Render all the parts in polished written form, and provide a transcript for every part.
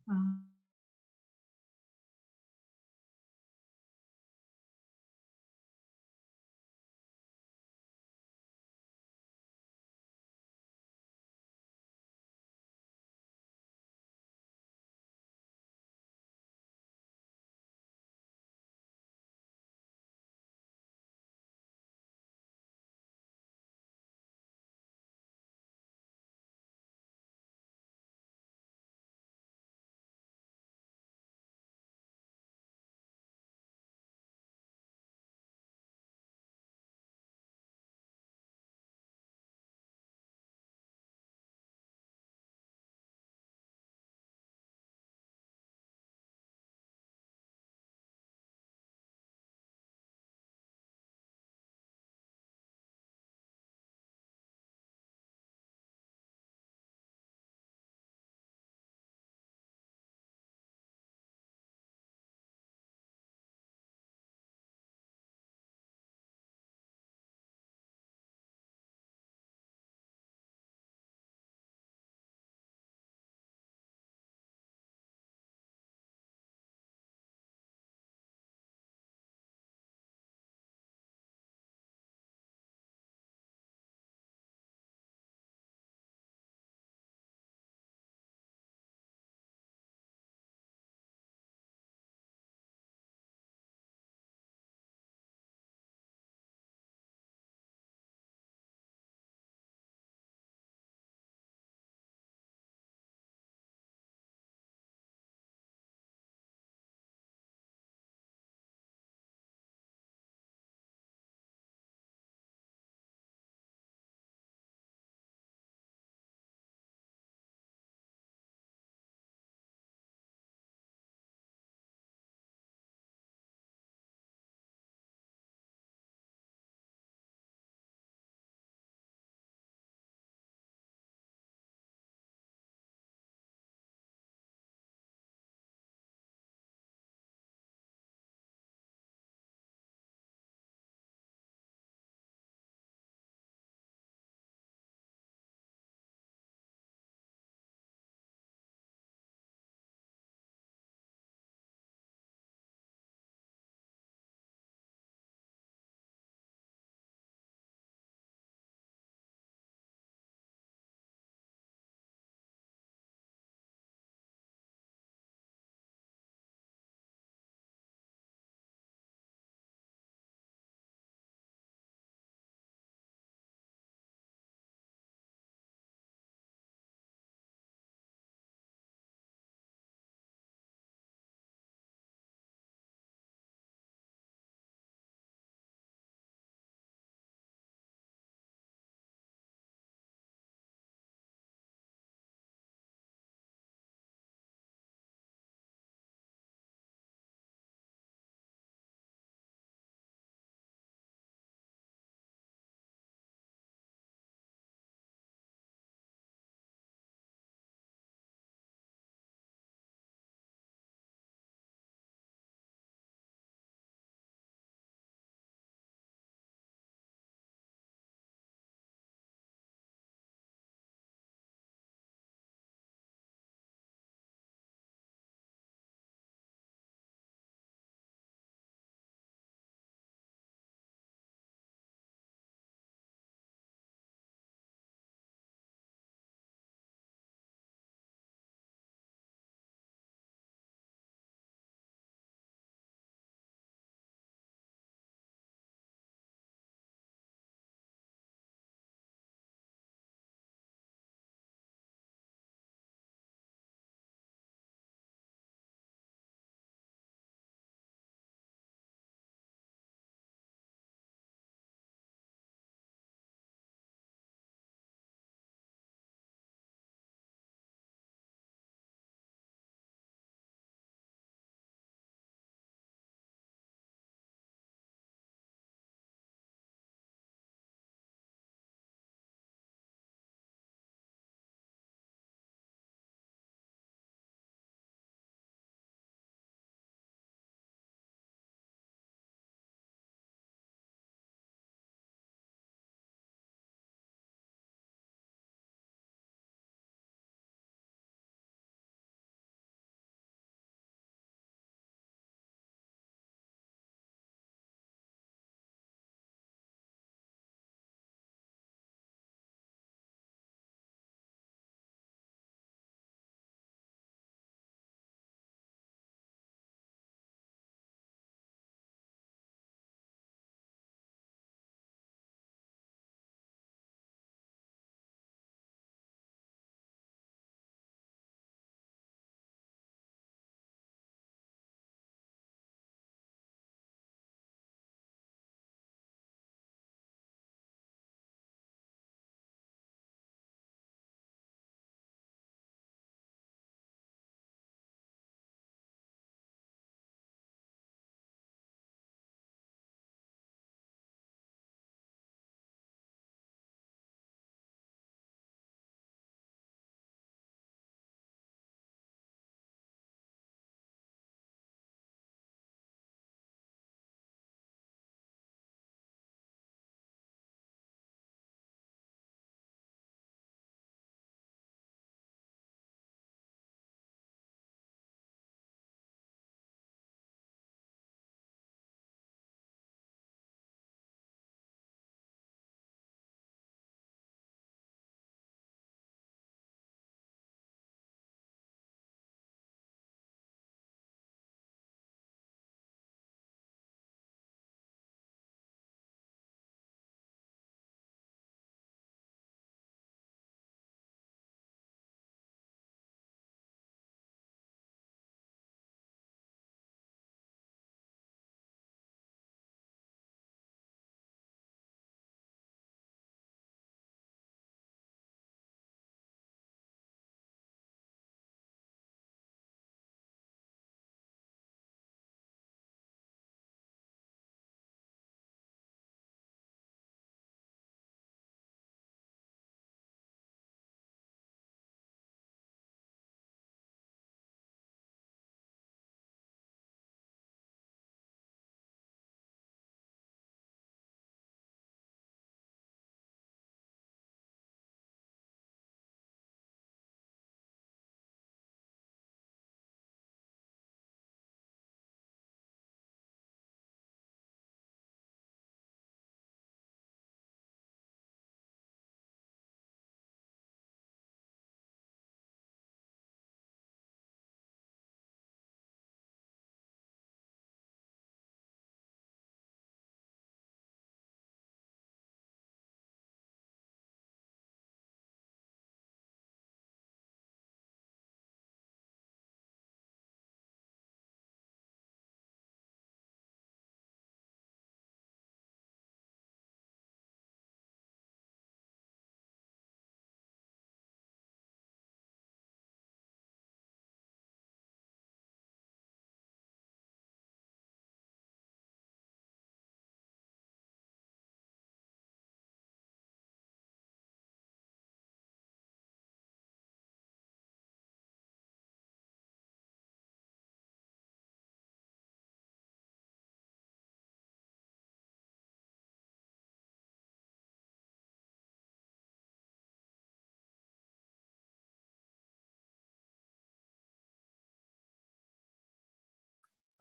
아.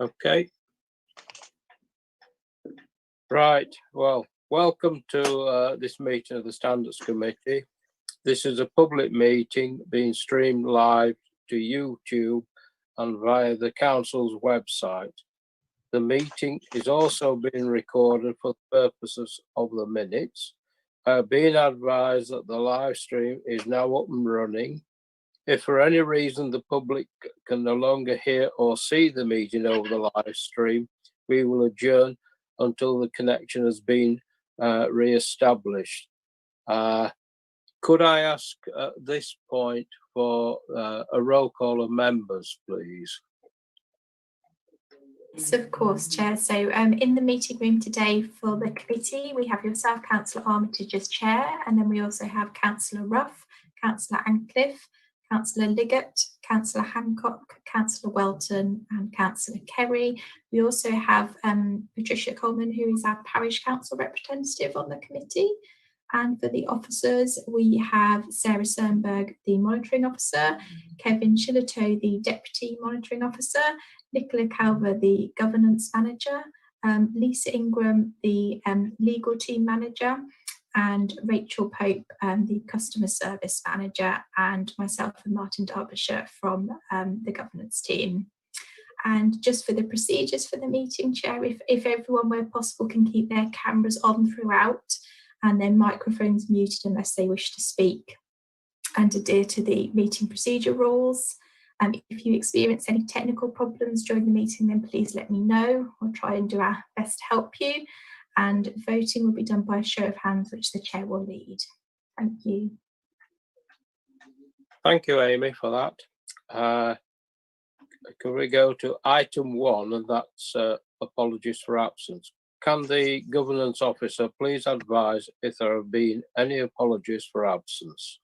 Okay. Right. Well, welcome to this meeting of the Standards Committee. This is a public meeting being streamed live to YouTube and via the council's website. The meeting is also being recorded for the purposes of the minutes. Being advised that the live stream is now up and running. If for any reason the public can no longer hear or see the meeting over the live stream, we will adjourn until the connection has been re-established. Could I ask at this point for a roll call of members, please? Yes, of course, Chair. So in the meeting room today for the committee, we have yourself, Councillor Armitage, as Chair, and then we also have Councillor Rough, Councillor Ancliffe, Councillor Liggett, Councillor Hancock, Councillor Welton and Councillor Kerry. We also have Patricia Coleman, who is our Parish Council representative on the committee. And for the officers, we have Sarah Sternberg, the Monitoring Officer, Kevin Shillitoe, the Deputy Monitoring Officer, Nicola Calver, the Governance Manager, Lisa Ingram, the Legal Team Manager, and Rachel Pope, the Customer Service Manager, and myself and Martin Derbyshire from the Governance Team. And just for the procedures for the meeting, Chair, if everyone where possible can keep their cameras on throughout and their microphones muted unless they wish to speak, and adhere to the meeting procedure rules. If you experience any technical problems during the meeting, then please let me know. We'll try and do our best to help you. And voting will be done by a show of hands, which the Chair will lead. Thank you. Thank you, Amy, for that. Can we go to item 1, and that's apologies for absence. Can the Governance Officer please advise if there have been any apologies for absence?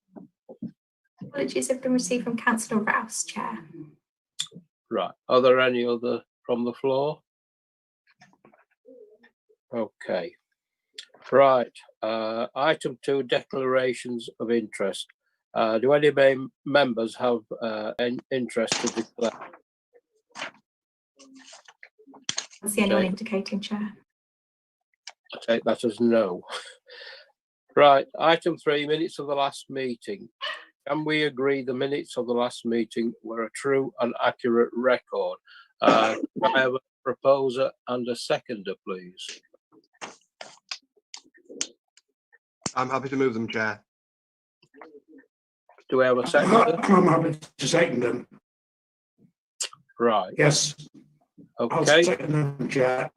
Apologies have been received from Councillor Rouse, Chair. Right. Are there any other from the floor? Okay. Right. Item 2, declarations of interest. Do any members have an interest to declare? I see anyone indicating, Chair. I take that as no. Right. Item 3, minutes of the last meeting. Can we agree the minutes of the last meeting were a true and accurate record? I have a proposer and a seconder, please. I'm happy to move them, Chair. Do we have a seconder? I'm happy to second them. Right. Yes. I'll Okay. second them, Chair.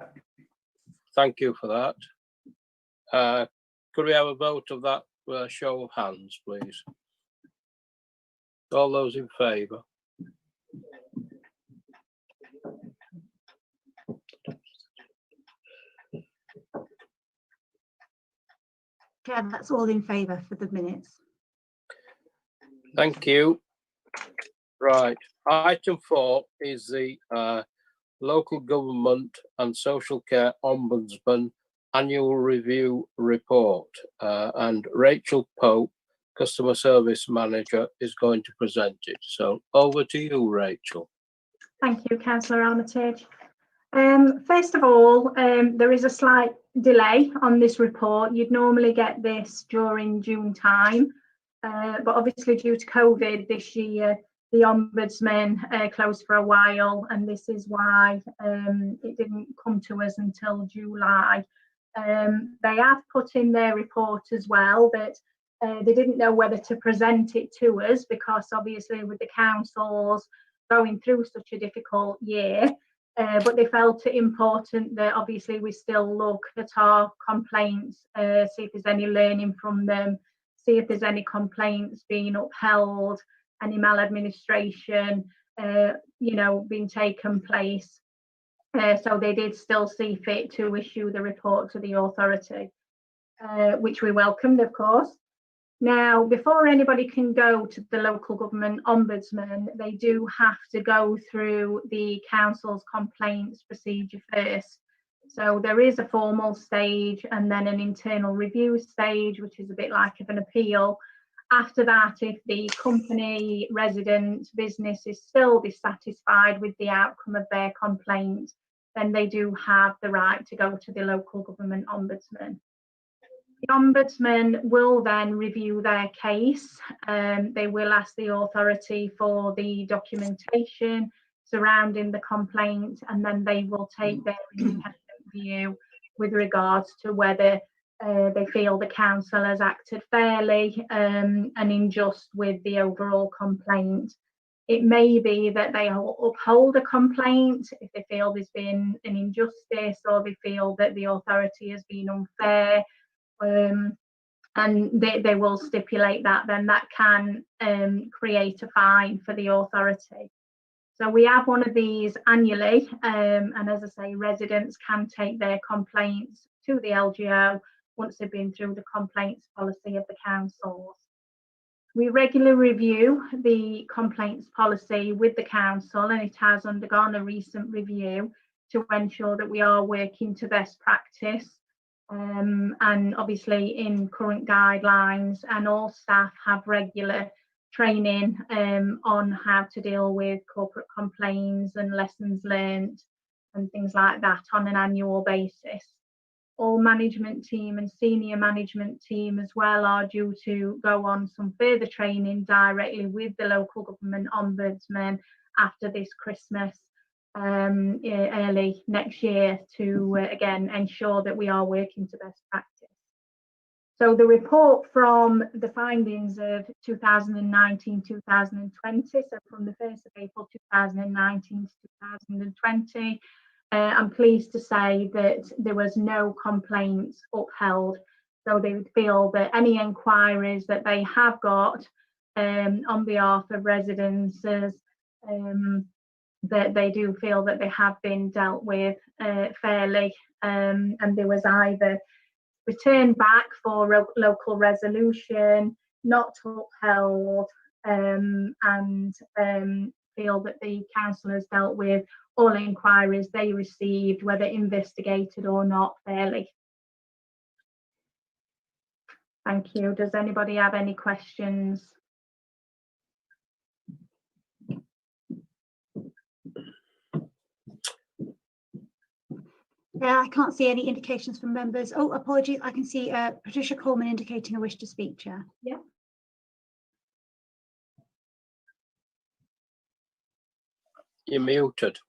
Thank you for that. Could we have a vote of that show of hands, please? All those in favour? Chair, that's all in favour for the minutes. Thank you. Right. Item 4 is the Local Government and Social Care Ombudsman Annual Review Report, and Rachel Pope, Customer Service Manager, is going to present it. So over to you, Rachel. Thank you, Councillor Armitage. First of all, there is a slight delay on this report. You'd normally get this during June time, but obviously due to COVID this year, the Ombudsman closed for a while, and this is why it didn't come to us until July. They have put in their report as well that they didn't know whether to present it to us because obviously with the councils going through such a difficult year, but they felt it important that obviously we still look at our complaints, see if there's any learning from them, see if there's any complaints being upheld, any maladministration, being taken place. So they did still see fit to issue the report to the authority, which we welcomed, of course. Now, before anybody can go to the local government ombudsman, they do have to go through the council's complaints procedure first. So there is a formal stage and then an internal review stage, which is a bit like of an appeal. After that, if the company, resident, business is still dissatisfied with the outcome of their complaint, then they do have the right to go to the local government ombudsman. The ombudsman will then review their case. They will ask the authority for the documentation surrounding the complaint, and then they will take their independent view with regards to whether they feel the council has acted fairly and unjust with the overall complaint. It may be that they uphold a complaint if they feel there's been an injustice, or they feel that the authority has been unfair, and they will stipulate that. Then that can create a fine for the authority. So we have one of these annually, and as I say, residents can take their complaints to the LGO once they've been through the complaints policy of the councils. We regularly review the complaints policy with the council, and it has undergone a recent review to ensure that we are working to best practice, and obviously in current guidelines, and all staff have regular training on how to deal with corporate complaints and lessons learned and things like that on an annual basis. All management team and senior management team as well are due to go on some further training directly with the local government ombudsman after this Christmas, early next year, to again ensure that we are working to best practice. So the report from the findings of 2019-2020, so from the 1st of April 2019 to 2020, I'm pleased to say that there was no complaints upheld. So they would feel that any inquiries that they have got on behalf of residences, that they do feel that they have been dealt with fairly, and there was either return back for local resolution, not upheld, and feel that the council has dealt with all inquiries they received, whether investigated or not, fairly. Thank you. Does anybody have any questions? Yeah, I can't see any indications from members. Oh, apologies. I can see Patricia Coleman indicating a wish to speak, Chair. Yeah. You're muted.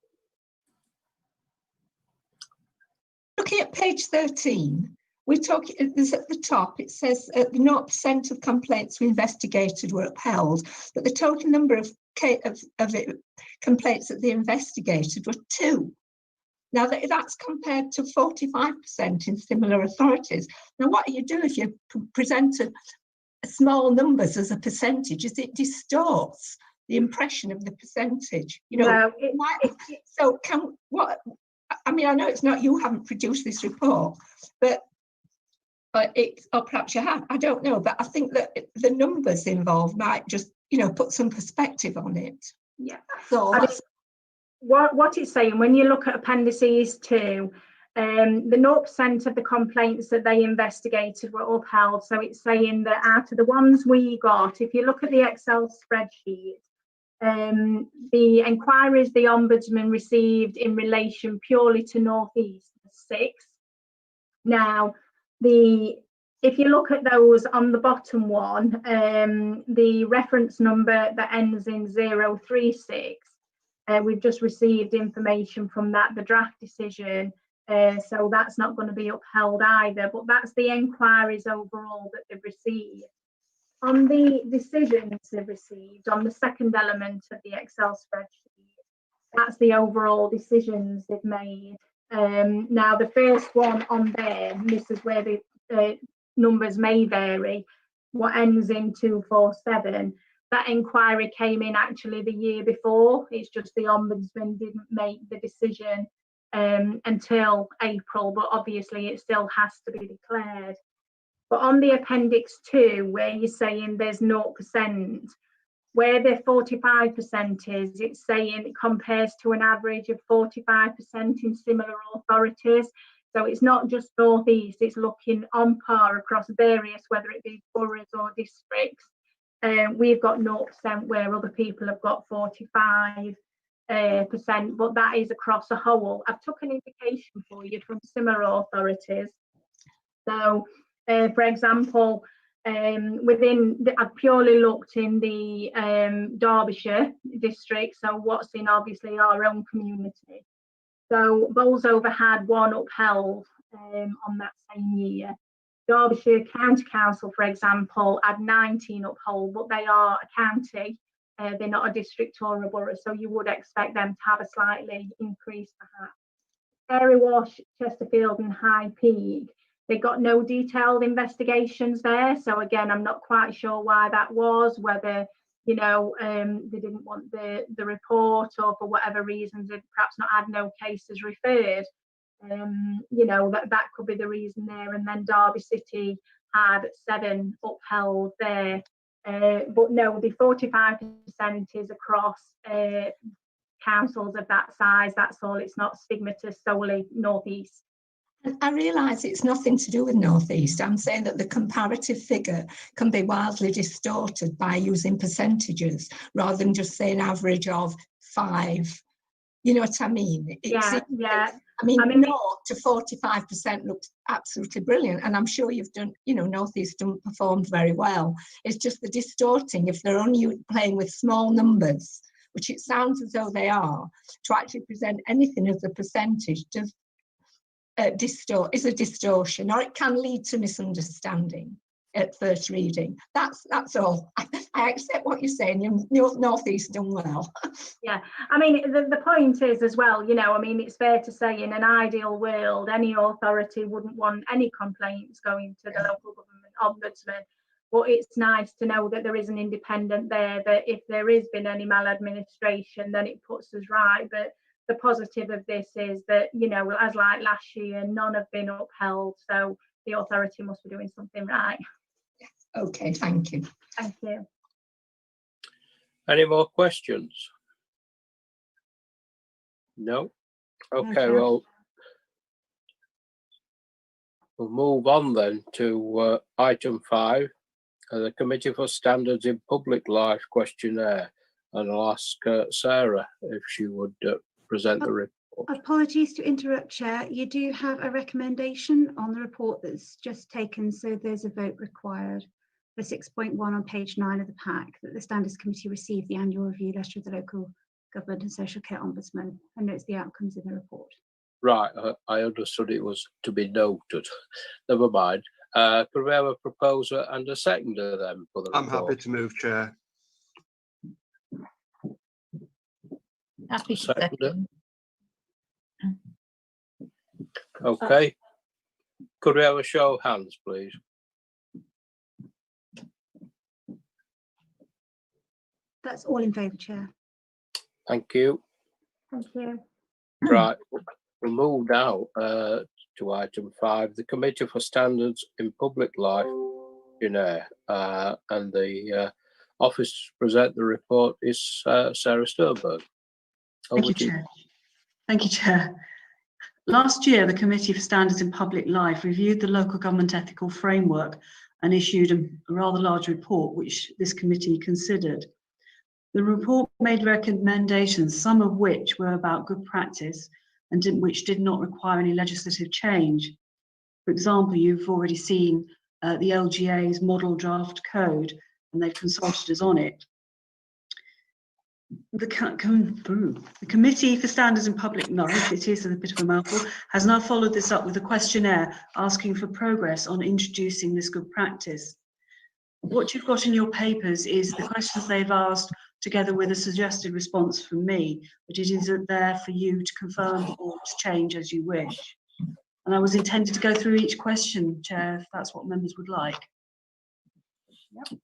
Looking at page 13, we're talking, there's at the top, it says the 0% of complaints we investigated were upheld, but the total number of complaints that they investigated were 2. Now that's compared to 45% in similar authorities. Now what you do if you present small numbers as a percentage is it distorts the impression of the percentage. You know, so I mean, I know it's not, you haven't produced this report, but or perhaps you have, I don't know, but I think that the numbers involved might just, you know, put some perspective on it. Yeah. So what it's saying, when you look at appendices 2, the 0% of the complaints that they investigated were upheld. So it's saying that out of the ones we got, if you look at the Excel spreadsheet, the inquiries the ombudsman received in relation purely to North East was 6. Now, if you look at those on the bottom one, the reference number that ends in 036, we've just received information from that, the draft decision, so that's not going to be upheld either, but that's the inquiries overall that they've received. On the decisions they've received, on the second element of the Excel spreadsheet, that's the overall decisions they've made. Now, the first one on there, and this is where the numbers may vary, what ends in 247, that inquiry came in actually the year before. It's just the ombudsman didn't make the decision until April, but obviously it still has to be declared. But on the appendix 2, where you're saying there's 0%, where the 45% is, it's saying it compares to an average of 45% in similar authorities. So it's not just North East, it's looking on par across various, whether it be boroughs or districts, We've got 0% where other people have got 45%, but that is across the whole. I've took an indication for you from similar authorities. So, for example, I've purely looked in the Derbyshire district, so what's in obviously our own community. So Bolsover had 1 upheld on that same year. Derbyshire County Council, for example, had 19 upheld, but they are a county, they're not a district or a borough, so you would expect them to have a slightly increase perhaps. Airy Wash, Chesterfield and High Peak, they got no detailed investigations there. So again, I'm not quite sure why that was, whether, you know, they didn't want the report, or for whatever reasons, they've perhaps not had no cases referred. You know, that could be the reason there. And then Derby City had 7 upheld there. But no, the 45% is across councils of that size. That's all. It's not stigmatized solely North East. I realise it's nothing to do with North East. I'm saying that the comparative figure can be wildly distorted by using percentages rather than just saying average of 5. You know what I mean? Yeah. I mean 0 to 45% looks absolutely brilliant, and I'm sure you've done, you know, North East don't performed very well. It's just the distorting, if they're only playing with small numbers, which it sounds as though they are, to actually present anything as a percentage does is a distortion, or it can lead to misunderstanding at first reading. That's all. I accept what you're saying. North East done well. Yeah, I mean, the point is as well, you know, I mean, it's fair to say in an ideal world, any authority wouldn't want any complaints going to the local government ombudsman. But it's nice to know that there is an independent there, that if there has been any maladministration, then it puts us right. But the positive of this is that, you know, as like last year, none have been upheld. So the authority must be doing something right. Okay, thank you. Thank you. Any more questions? No? Okay, Okay. well, we'll move on then to item 5, the Committee for Standards in Public Life questionnaire. And I'll ask Sarah if she would present the report. Apologies to interrupt, Chair. You do have a recommendation on the report that's just taken, so there's a vote required for 6.1 on page 9 of the pack, that the Standards Committee received the annual review letter of the Local Government and Social Care Ombudsman and notes the outcomes in the report. Right, I understood it was to be noted. Never mind. Could we have a proposer and a seconder then for the report? I'm happy to move, Chair. Happy to Seconder. second. Okay. Could we have a show of hands, please? That's all in favour, Chair. Thank you. Thank you. Right, we'll move now to item 5, the Committee for Standards in Public Life, and the office to present the report is Sarah Sternberg. Thank you, Chair. Thank you, Chair. Last year, the Committee for Standards in Public Life reviewed the local government ethical framework and issued a rather large report, which this committee considered. The report made recommendations, some of which were about good practice and which did not require any legislative change. For example, you've already seen the LGA's model draft code, and they've consulted us on it. The Committee for Standards in Public Life, it is a bit of a mouthful, has now followed this up with a questionnaire asking for progress on introducing this good practice. What you've got in your papers is the questions they've asked together with a suggested response from me, but it is there for you to confirm or to change as you wish. And I was intended to go through each question, Chair, if that's what members would like. Yep.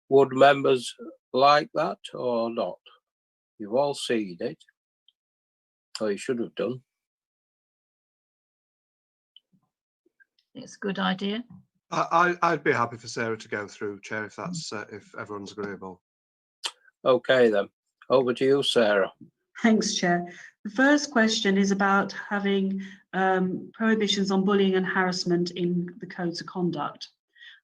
Would members like that or not? You've all seen it, or you should have done. It's a good idea. I'd be happy for Sarah to go through, Chair, if that's if everyone's agreeable. Okay then, over to you, Sarah. Thanks, Chair. The first question is about having prohibitions on bullying and harassment in the codes of conduct.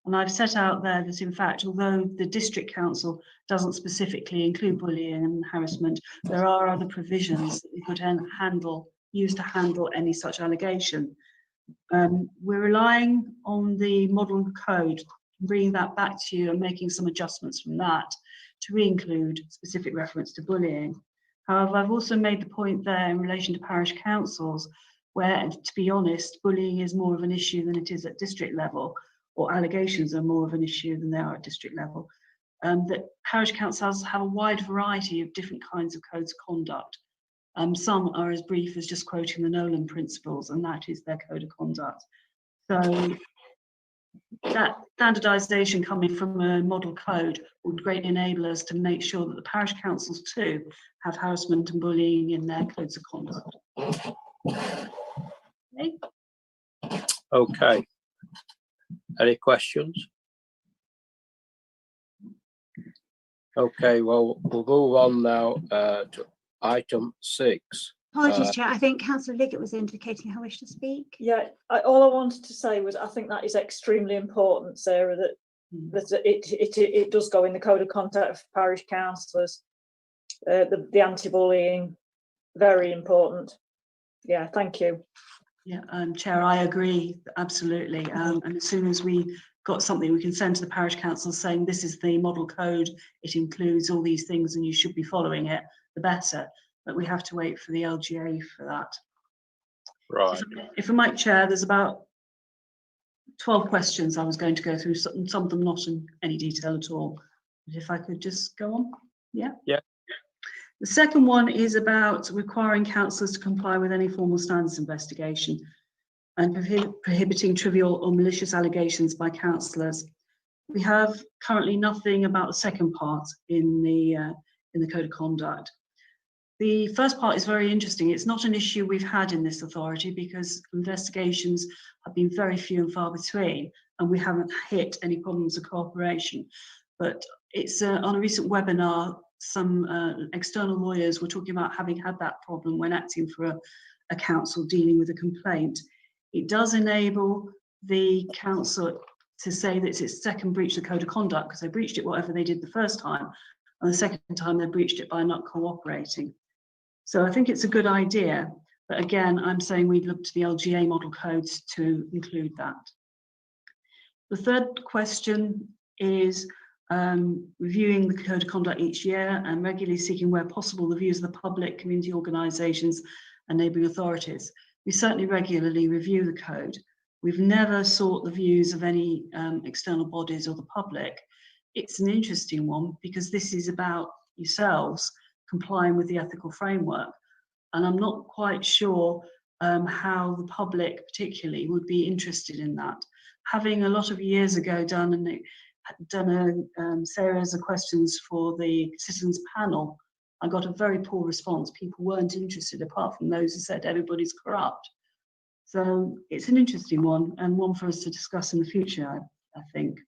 And I've set out there that, in fact, although the district council doesn't specifically include bullying and harassment, there are other provisions that we could use to handle any such allegation. We're relying on the model code, bringing that back to you and making some adjustments from that to re-include specific reference to bullying. However, I've also made the point there in relation to parish councils, where, to be honest, bullying is more of an issue than it is at district level, or allegations are more of an issue than they are at district level. That parish councils have a wide variety of different kinds of codes of conduct. Some are as brief as just quoting the Nolan principles, and that is their code of conduct. So that standardisation coming from a model code would greatly enable us to make sure that the parish councils too have harassment and bullying in their codes of conduct. Okay. Okay. Any questions? Okay, well, we'll move on now to item 6. Apologies, Chair. I think Councillor Liggett was indicating her wish to speak. Yeah, all I wanted to say was I think that is extremely important, Sarah, that it does go in the code of conduct of parish councillors. The anti-bullying, very important. Yeah, thank you. Yeah, Chair, I agree, absolutely. And as soon as we got something we can send to the parish council saying this is the model code, it includes all these things and you should be following it, the better. But we have to wait for the LGA for that. Right. If I might, Chair, there's about 12 questions I was going to go through, some of them not in any detail at all. But if I could just go on. Yeah. Yeah. The second one is about requiring councillors to comply with any formal standards investigation and prohibiting trivial or malicious allegations by councillors. We have currently nothing about the second part in the code of conduct. The first part is very interesting. It's not an issue we've had in this authority because investigations have been very few and far between, and we haven't hit any problems of cooperation. But it's on a recent webinar, some external lawyers were talking about having had that problem when acting for a council dealing with a complaint. It does enable the council to say that it's its second breach of the code of conduct because they breached it whatever they did the first time, and the second time they breached it by not cooperating. So I think it's a good idea, but again, I'm saying we'd look to the LGA model codes to include that. The third question is reviewing the code of conduct each year and regularly seeking where possible the views of the public, community organisations and neighbouring authorities. We certainly regularly review the code. We've never sought the views of any external bodies or the public. It's an interesting one because this is about yourselves complying with the ethical framework. And I'm not quite sure how the public particularly would be interested in that. Having a lot of years ago done a series of questions for the citizens panel, I got a very poor response. People weren't interested apart from those who said everybody's corrupt. So it's an interesting one and one for us to discuss in the future, I think.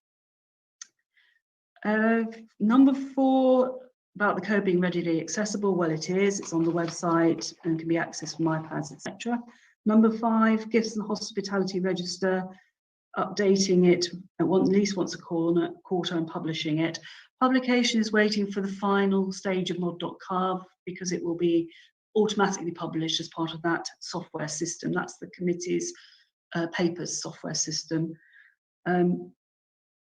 Number 4, about the code being readily accessible. Well, it is. It's on the website and can be accessed from iPads, etc. Number 5, gifts and hospitality register, updating it at least once a quarter and publishing it. Publication is waiting for the final stage of mod.carv because it will be automatically published as part of that software system. That's the committee's papers software system.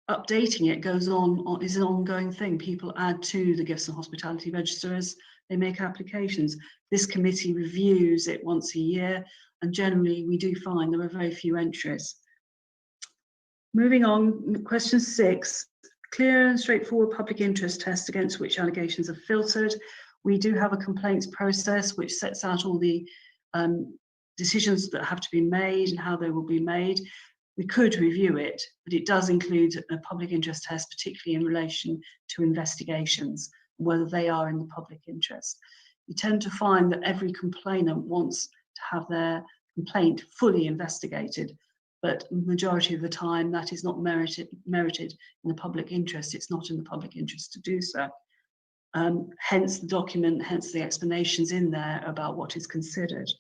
Updating it goes on is an ongoing thing. People add to the gifts and hospitality register as they make applications. This committee reviews it once a year, and generally we do find there are very few entries. Moving on, question 6, clear and straightforward public interest test against which allegations are filtered. We do have a complaints process which sets out all the decisions that have to be made and how they will be made. We could review it, but it does include a public interest test, particularly in relation to investigations, whether they are in the public interest. You tend to find that every complainant wants to have their complaint fully investigated, but majority of the time that is not merited in the public interest. It's not in the public interest to do so. Hence the document, hence the explanations in there about what is considered.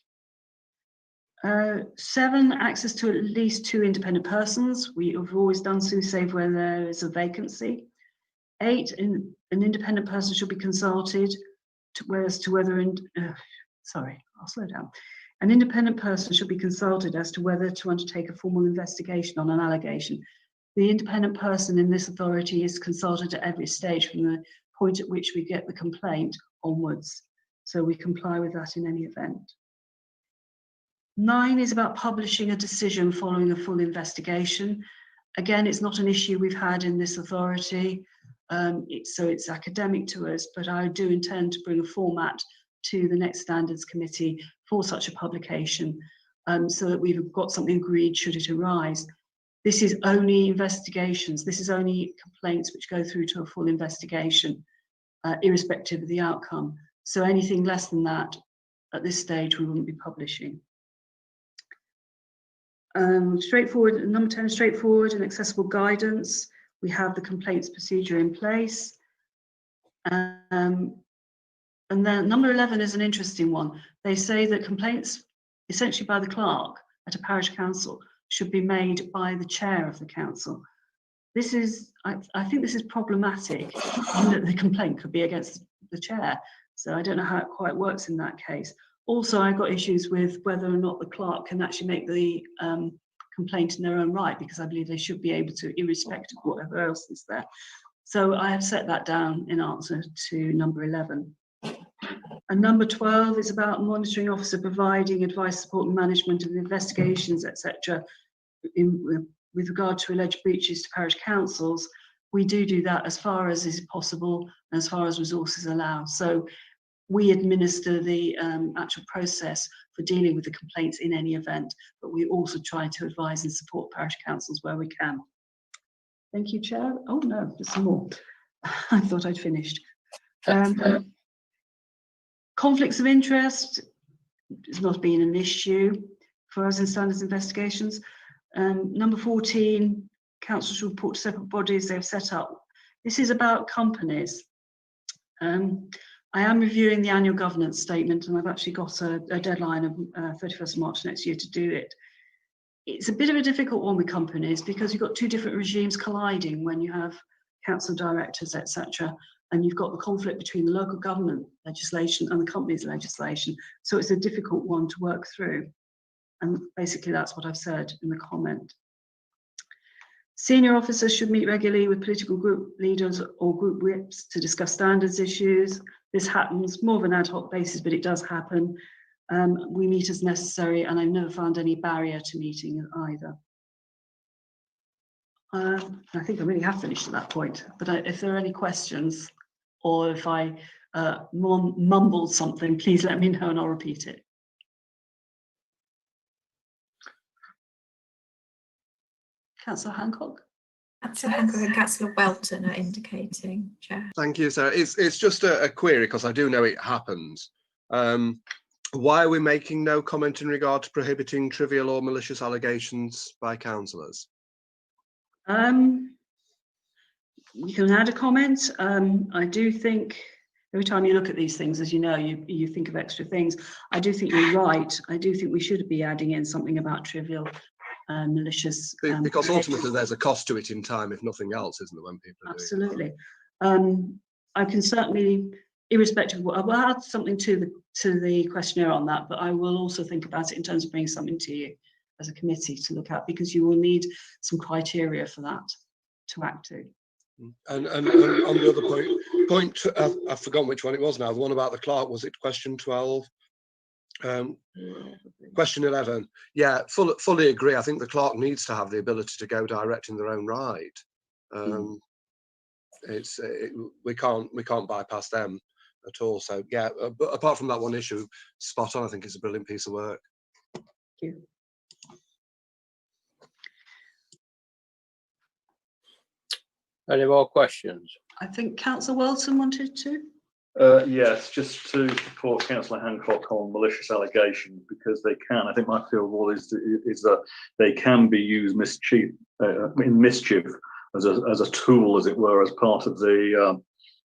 7, access to at least 2 independent persons. We have always done so, save when there is a vacancy. 8, an independent person should be consulted as to whether, sorry, I'll slow down. An independent person should be consulted as to whether to undertake a formal investigation on an allegation. The independent person in this authority is consulted at every stage from the point at which we get the complaint onwards. So we comply with that in any event. 9 is about publishing a decision following a full investigation. Again, it's not an issue we've had in this authority, so it's academic to us, but I do intend to bring a format to the next Standards Committee for such a publication, so that we've got something agreed should it arise. This is only investigations, this is only complaints which go through to a full investigation, irrespective of the outcome. So anything less than that, at this stage, we wouldn't be publishing. Straightforward, number 10, straightforward and accessible guidance. We have the complaints procedure in place. And then number 11 is an interesting one. They say that complaints, essentially by the clerk at a parish council, should be made by the chair of the council. This is, I think this is problematic, in that the complaint could be against the chair. So I don't know how it quite works in that case. Also, I've got issues with whether or not the clerk can actually make the complaint in their own right, because I believe they should be able to, irrespective of whatever else is there. So I have set that down in answer to number 11. And number 12 is about monitoring officer providing advice, support and management of investigations, etc. With regard to alleged breaches to parish councils. We do that as far as is possible and as far as resources allow. So we administer the actual process for dealing with the complaints in any event, but we also try to advise and support parish councils where we can. Thank you, Chair. Oh no, there's some more. I thought I'd finished. Conflicts of interest has not been an issue for us in standards investigations. Number 14, council should report to separate bodies they've set up. This is about companies. I am reviewing the annual governance statement, and I've actually got a deadline of 31st of March next year to do it. It's a bit of a difficult one with companies because you've got 2 different regimes colliding when you have council directors, etc. And you've got the conflict between the local government legislation and the company's legislation. So it's a difficult one to work through. And basically that's what I've said in the comment. Senior officers should meet regularly with political group leaders or group whips to discuss standards issues. This happens more of an ad hoc basis, but it does happen. We meet as necessary, and I've never found any barrier to meeting either. I think I really have finished at that point, but if there are any questions or if I mumbled something, please let me know and I'll repeat it. Councillor Hancock. Councillor Hancock and Councillor Welton are indicating, Chair. Thank you, Sarah. It's just a query because I do know it happens. Why are we making no comment in regard to prohibiting trivial or malicious allegations by councillors? You can add a comment. I do think every time you look at these things, as you know, you think of extra things. I do think you're right. I do think we should be adding in something about trivial, malicious. Because ultimately there's a cost to it in time, if nothing else, isn't there, when people are absolutely. I can certainly, irrespective of what, I will add something to the questionnaire on that, but I will also think about it in terms of bringing something to you as a committee to look at, because you will need some criteria for that to act to. And on the other point, I've forgotten which one it was now, the one about the clerk, was it question 12? Question 11. Yeah, fully agree. I think the clerk needs to have the ability to go direct in their own right. We can't bypass them at all. So yeah, but apart from that one issue, spot on. I think it's a brilliant piece of work. Thank you. Any more questions? I think Councillor Welton wanted to. Yes, just to support Councillor Hancock on malicious allegations, because they can. I think my field wall is that they can be used in mischief as a tool, as it were, as part of the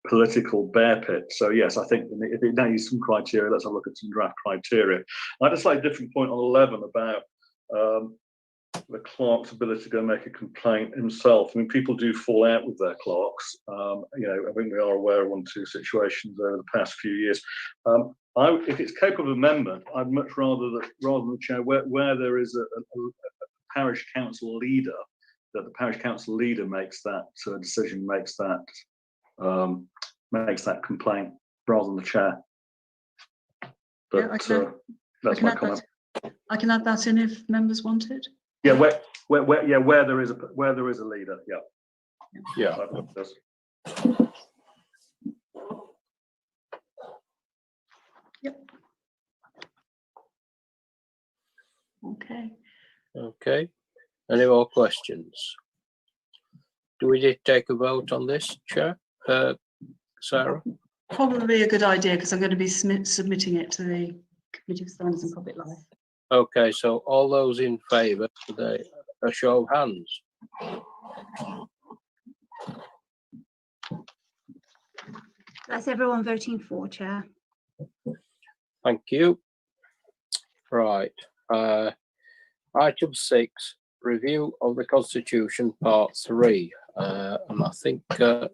political bear pit. So yes, I think if it needs some criteria, let's have a look at some draft criteria. I'd just like a different point on 11 about the clerk's ability to go make a complaint himself. I mean, people do fall out with their clerks. You know, I think we are aware of 1 or 2 situations over the past few years. If it's capable of amendment, I'd much rather than the chair, where there is a parish council leader, that the parish council leader makes that decision, makes that complaint, rather than the chair. But Yeah, that's my comment. I can add that in if members want it. Yeah, where there is a leader. Yeah. Yep. Okay. Okay. Any more questions? Do we need to take a vote on this, Chair? Sarah? Probably a good idea because I'm going to be submitting it to the Committee for Standards and Public Life. Okay, so all those in favour today, a show of hands. That's everyone voting for, Chair. Thank you. Right. Item 6, review of the Constitution, Part 3. And I think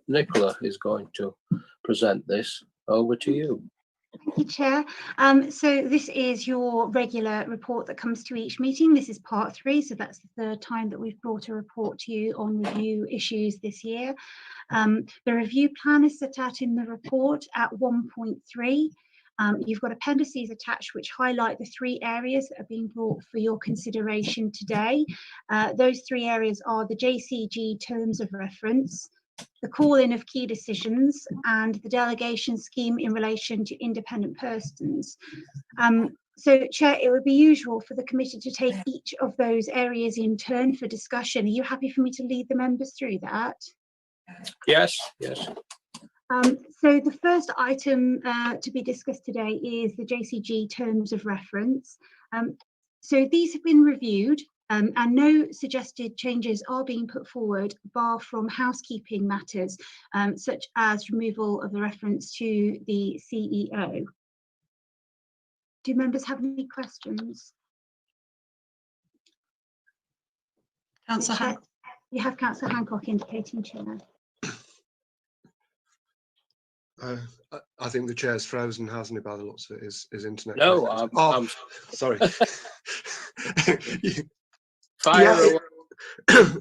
Nicola is going to present this. Over to you. Thank you, Chair. So this is your regular report that comes to each meeting. This is part 3, so that's the 3rd time that we've brought a report to you on review issues this year. The review plan is set out in the report at 1.3. You've got appendices attached which highlight the 3 areas that are being brought for your consideration today. Those 3 areas are the JCG terms of reference, the call-in of key decisions, and the delegation scheme in relation to independent persons. So, Chair, it would be usual for the committee to take each of those areas in turn for discussion. Are you happy for me to lead the members through that? Yes, yes. So the first item to be discussed today is the JCG terms of reference. So these have been reviewed and no suggested changes are being put forward, bar from housekeeping matters, such as removal of the reference to the CEO. Do members have any questions? Councillor Hancock. You have Councillor Hancock indicating chair. I think the chair's frozen, hasn't he, by the looks of it, his internet. No, I'm sorry. Fire away.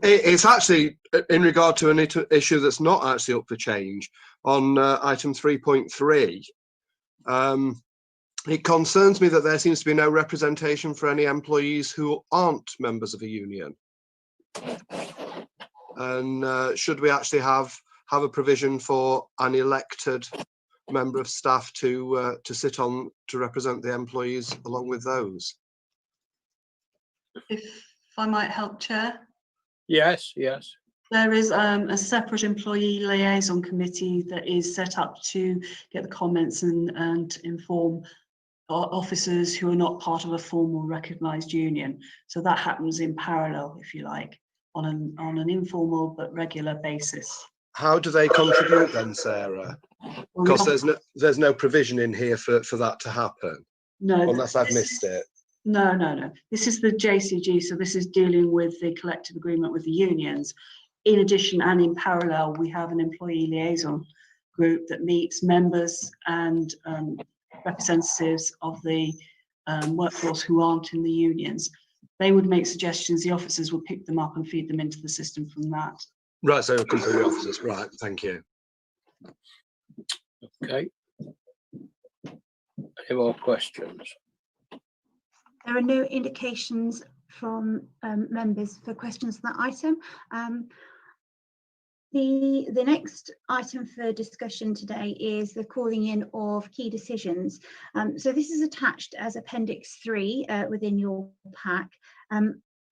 It's actually in regard to an issue that's not actually up for change on item 3.3. It concerns me that there seems to be no representation for any employees who aren't members of a union. And should we actually have a provision for an elected member of staff to sit on to represent the employees along with those? If I might help, Chair. Yes, yes. There is a separate employee liaison committee that is set up to get the comments and inform officers who are not part of a formal recognised union. So that happens in parallel, if you like, on an informal but regular basis. How do they contribute then, Sarah? Because there's no provision in here for that to happen. No, unless I've missed it. No. This is the JCG, so this is dealing with the collective agreement with the unions. In addition and in parallel, we have an employee liaison group that meets members and representatives of the workforce who aren't in the unions. They would make suggestions, the officers would pick them up and feed them into the system from that. Right, so it'll come from the officers. Right, thank you. Okay. Any more questions? There are no indications from members for questions on that item. The next item for discussion today is the calling in of key decisions. So this is attached as Appendix 3 within your pack.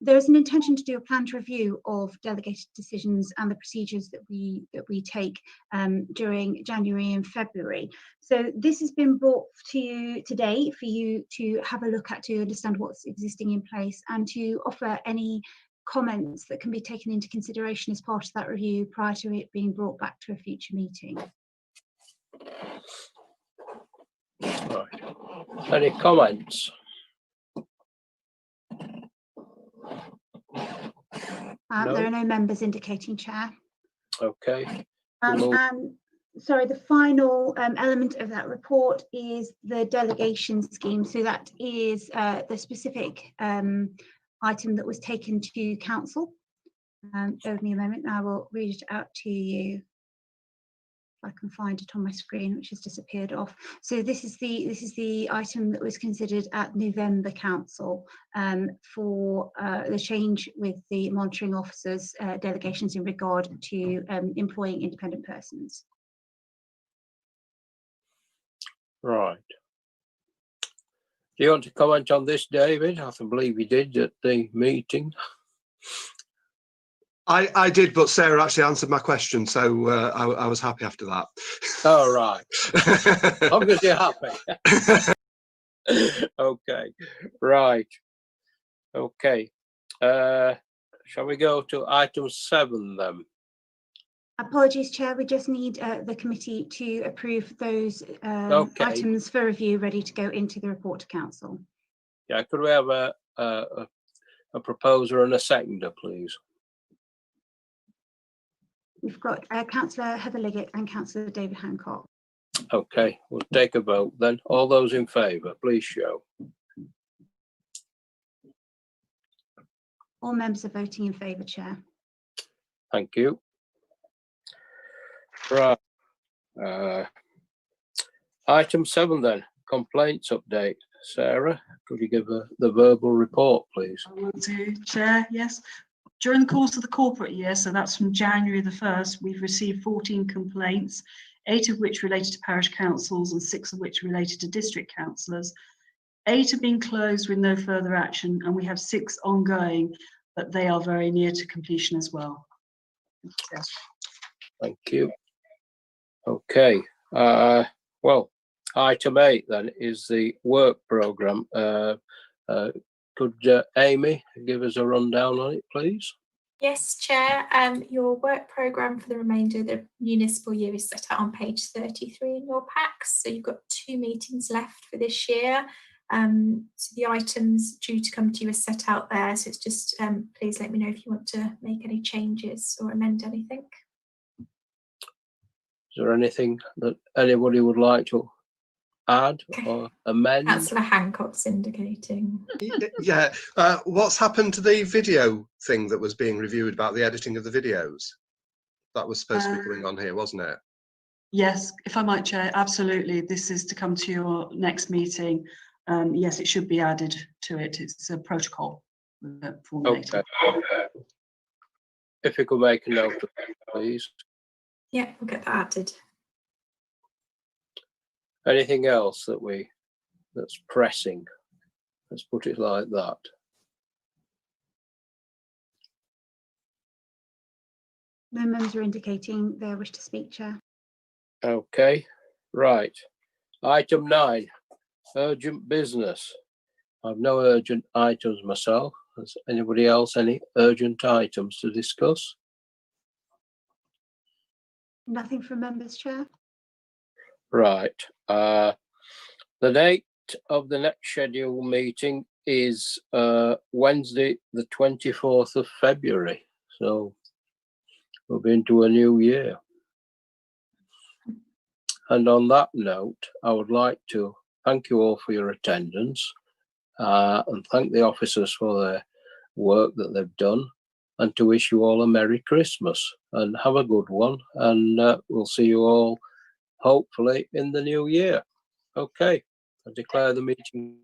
There is an intention to do a planned review of delegated decisions and the procedures that we take during January and February. So this has been brought to you today for you to have a look at, to understand what's existing in place and to offer any comments that can be taken into consideration as part of that review prior to it being brought back to a future meeting. Right. Any comments? No. There are no members indicating, Chair. Okay. We'll- And sorry, the final element of that report is the delegation scheme. So that is the specific item that was taken to council. Bear with me a moment, I will read it out to you. If I can find it on my screen, which has disappeared off. So this is the item that was considered at November Council for the change with the monitoring officers delegations in regard to employing independent persons. Right. Do you want to comment on this, David? I believe you did at the meeting. I did, but Sarah actually answered my question, so I was happy after that. Oh, right. As long as you're happy. Okay, right. Okay. Shall we go to item 7 then? Apologies, Chair, we just need the committee to approve those Okay. items for review, ready to go into the report to council. Yeah, could we have a proposer and a seconder, please? We've got Councillor Heather Liggett and Councillor David Hancock. Okay, we'll take a vote then. All those in favour, please show. All members are voting in favour, Chair. Thank you. Right. Item 7 then, complaints update. Sarah, could you give the verbal report, please? I will do, Chair, yes. During the course of the corporate year, so that's from January the 1st, we've received 14 complaints, 8 of which related to parish councils and 6 of which related to district councillors. 8 have been closed with no further action, and we have 6 ongoing, but they are very near to completion as well. Yes. Thank you. Okay, well, item 8 then is the work programme. Could Amy give us a rundown on it, please? Yes, Chair. Your work programme for the remainder of the municipal year is set out on page 33 in your packs. So you've got 2 meetings left for this year. So the items due to come to you are set out there. So it's just please let me know if you want to make any changes or amend anything. Is there anything that anybody would like to add or amend? Councillor Hancock's indicating. Yeah, what's happened to the video thing that was being reviewed about the editing of the videos? That was supposed to be coming on here, wasn't it? Yes, if I might, Chair, absolutely. This is to come to your next meeting. Yes, it should be added to it. It's a protocol. Okay. If you could make a note of it, please. Yeah, we'll get that added. Anything else that's pressing? Let's put it like that. No members are indicating their wish to speak, Chair. Okay, right. Item 9, urgent business. I've no urgent items myself. Has anybody else any urgent items to discuss? Nothing from members, Chair. Right. The date of the next scheduled meeting is Wednesday, the 24th of February. So we'll be into a new year. And on that note, I would like to thank you all for your attendance and thank the officers for their work that they've done, and to wish you all a Merry Christmas and have a good one. And we'll see you all hopefully in the new year. Okay, I declare the meeting